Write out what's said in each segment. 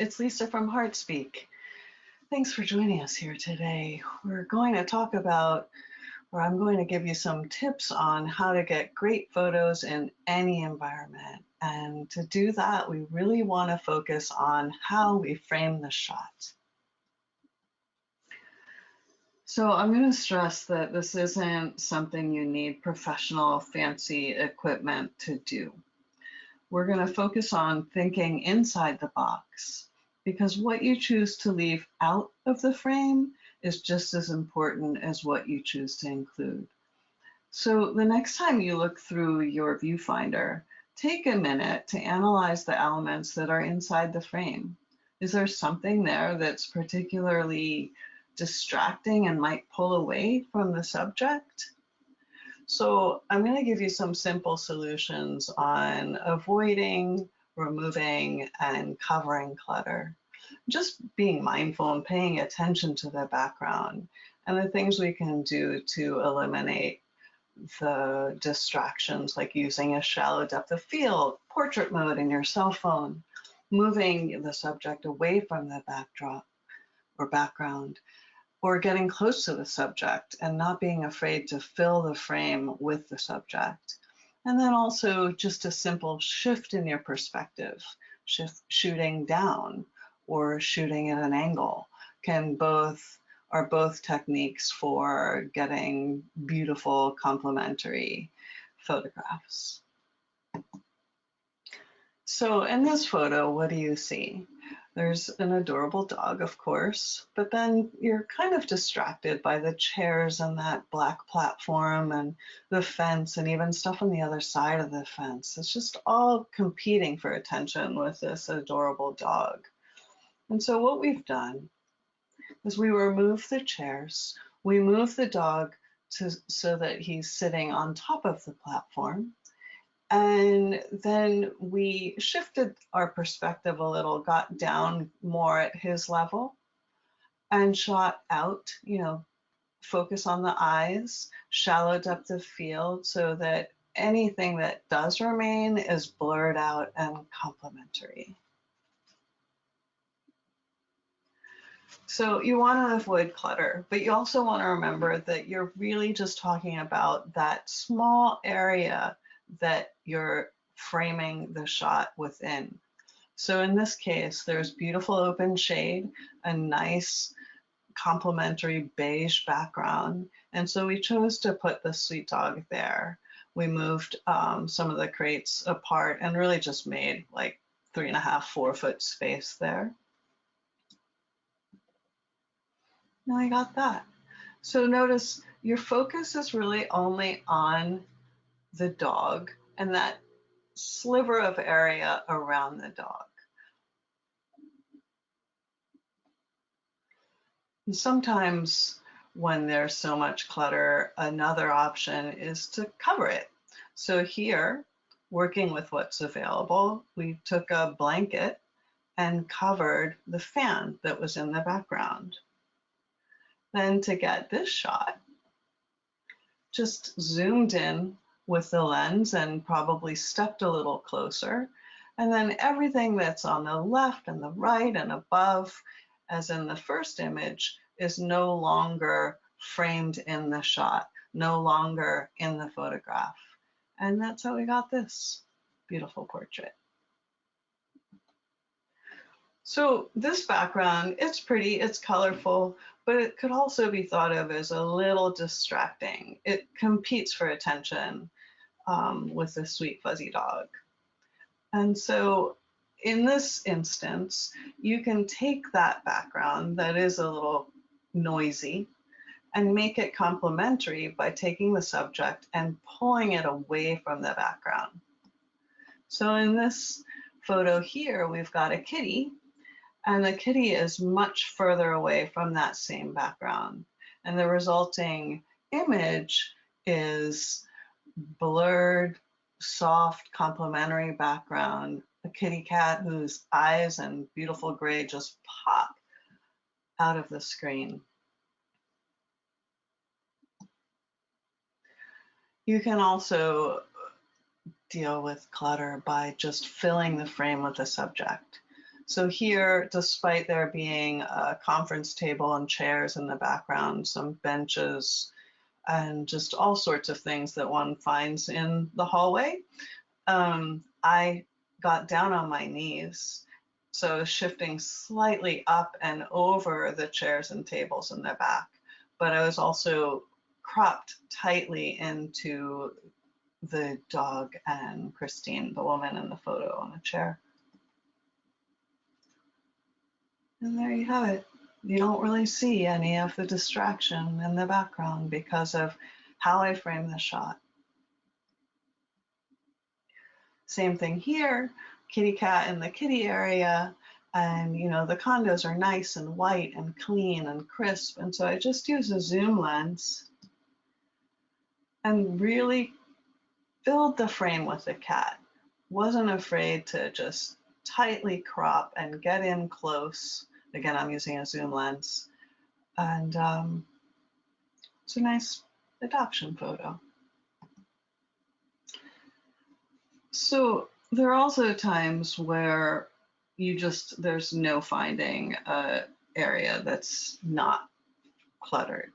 It's Lisa from HeARTs. Thanks for joining us here today. We're going to talk about, or I'm going to give you some tips on how to get great photos in any environment. And to do that, we really want to focus on how we frame the shot. So I'm going to stress that this isn't something you need professional, fancy equipment to do. We're going to focus on thinking inside the box, because what you choose to leave out of the frame is just as important as what you choose to include. So the next time you look through your viewfinder, take a minute to analyze the elements that are inside the frame. Is there something there that's particularly distracting and might pull away from the subject? So I'm going to give you some simple solutions on avoiding, removing, and covering clutter. Just being mindful and paying attention to the background and the things we can do to eliminate the distractions, like using a shallow depth of field, portrait mode in your cell phone, moving the subject away from the backdrop or background, or getting close to the subject and not being afraid to fill the frame with the subject. And then also just a simple shift in your perspective, shooting down or shooting at an angle are both techniques for getting beautiful complementary photographs. So in this photo, what do you see? There's an adorable dog, of course, but then you're kind of distracted by the chairs and that black platform and the fence and even stuff on the other side of the fence. It's just all competing for attention with this adorable dog. And so what we've done is we remove the chairs, we move the dog so that he's sitting on top of the platform. And then we shifted our perspective a little, got down more at his level and shot out, focus on the eyes, shallow depth of field so that anything that does remain is blurred out and complementary. So you want to avoid clutter, but you also want to remember that you're really just talking about that small area that you're framing the shot within. So in this case, there's beautiful open shade, a nice complementary beige background. And so we chose to put the sweet dog there. We moved some of the crates apart and really just made like 3.5, 4 foot space there. Now I got that. So notice your focus is really only on the dog and that sliver of area around the dog. And sometimes when there's so much clutter, another option is to cover it. So here, working with what's available, we took a blanket and covered the fan that was in the background. Then to get this shot, just zoomed in with the lens and probably stepped a little closer. And then everything that's on the left and the right and above, as in the first image, is no longer framed in the shot, no longer in the photograph. And that's how we got this beautiful portrait. So this background, it's pretty, it's colorful, but it could also be thought of as a little distracting. It competes for attention with the sweet fuzzy dog. And so in this instance, you can take that background that is a little noisy and make it complementary by taking the subject and pulling it away from the background. So in this photo here, we've got a kitty, and the kitty is much further away from that same background. And the resulting image is blurred, soft, complementary background, a kitty cat whose eyes and beautiful gray just pop out of the screen. You can also deal with clutter by just filling the frame with a subject. So here, despite there being a conference table and chairs in the background, some benches, and just all sorts of things that one finds in the hallway, I got down on my knees. So shifting slightly up and over the chairs and tables in the back, but I was also cropped tightly into the dog and Christine, the woman in the photo on a chair. And there you have it. You don't really see any of the distraction in the background because of how I frame the shot. Same thing here, kitty cat in the kitty area. And the condos are nice and white and clean and crisp. And so I just use a zoom lens and really filled the frame with the cat. Wasn't afraid to just tightly crop and get in close. Again, I'm using a zoom lens. And it's a nice adoption photo. So there are also times where there's no finding an area that's not cluttered.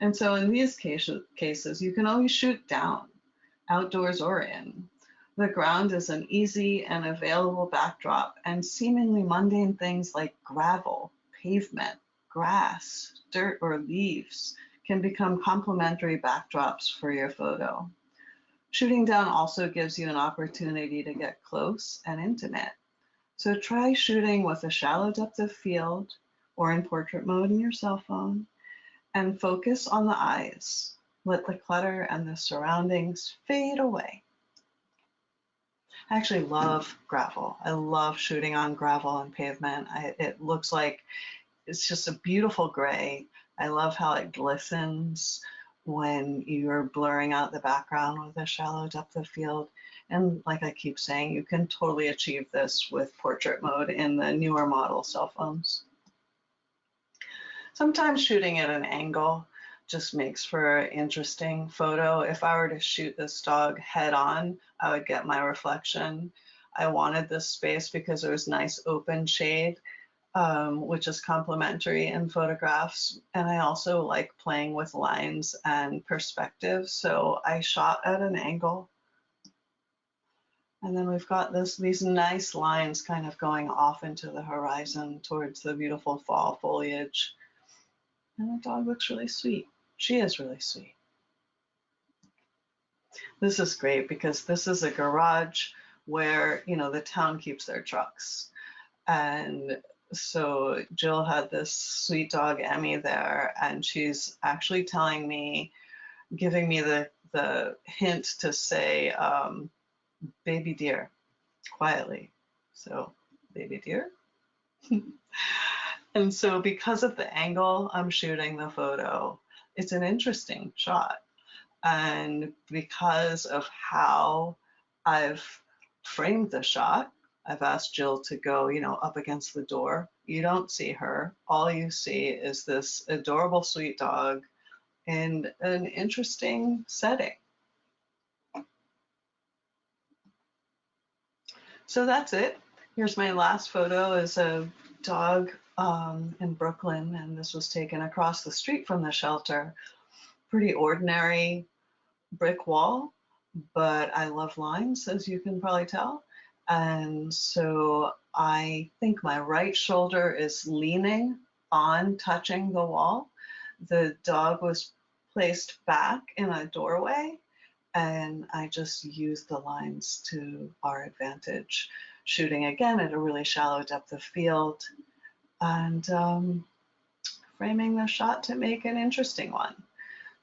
And so in these cases, you can always shoot down, outdoors or in. The ground is an easy and available backdrop, and seemingly mundane things like gravel, pavement, grass, dirt, or leaves can become complementary backdrops for your photo. Shooting down also gives you an opportunity to get close and intimate. So try shooting with a shallow depth of field or in portrait mode in your cell phone, and focus on the eyes. Let the clutter and the surroundings fade away. I actually love gravel. I love shooting on gravel and pavement. It looks like it's just a beautiful gray. I love how it glistens when you're blurring out the background with a shallow depth of field. And like I keep saying, you can totally achieve this with portrait mode in the newer model cell phones. Sometimes shooting at an angle just makes for an interesting photo. If I were to shoot this dog head on, I would get my reflection. I wanted this space because there was nice open shade, which is complementary in photographs. And I also like playing with lines and perspective. So I shot at an angle. And then we've got these nice lines kind of going off into the horizon towards the beautiful fall foliage. And the dog looks really sweet. She is really sweet. This is great because this is a garage where, the town keeps their trucks. And so Jill had this sweet dog, Emmy, there, and she's actually giving me the hint to say, baby deer, quietly. So, baby deer. And so because of the angle I'm shooting the photo, it's an interesting shot. And because of how I've framed the shot, I've asked Jill to go, up against the door. You don't see her. All you see is this adorable, sweet dog in an interesting setting. So that's it. Here's my last photo is a dog in Brooklyn, and this was taken across the street from the shelter. Pretty ordinary brick wall, but I love lines, as you can probably tell. And so I think my right shoulder is leaning on touching the wall. The dog was placed back in a doorway, and I just used the lines to our advantage, shooting again at a really shallow depth of field and framing the shot to make an interesting one.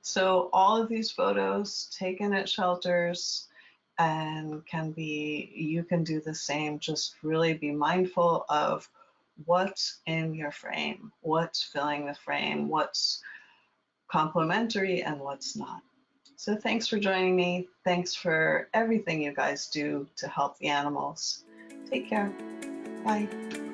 So all of these photos taken at shelters and you can do the same. Just really be mindful of what's in your frame, what's filling the frame, what's complementary and what's not. So thanks for joining me. Thanks for everything you guys do to help the animals. Take care. Bye.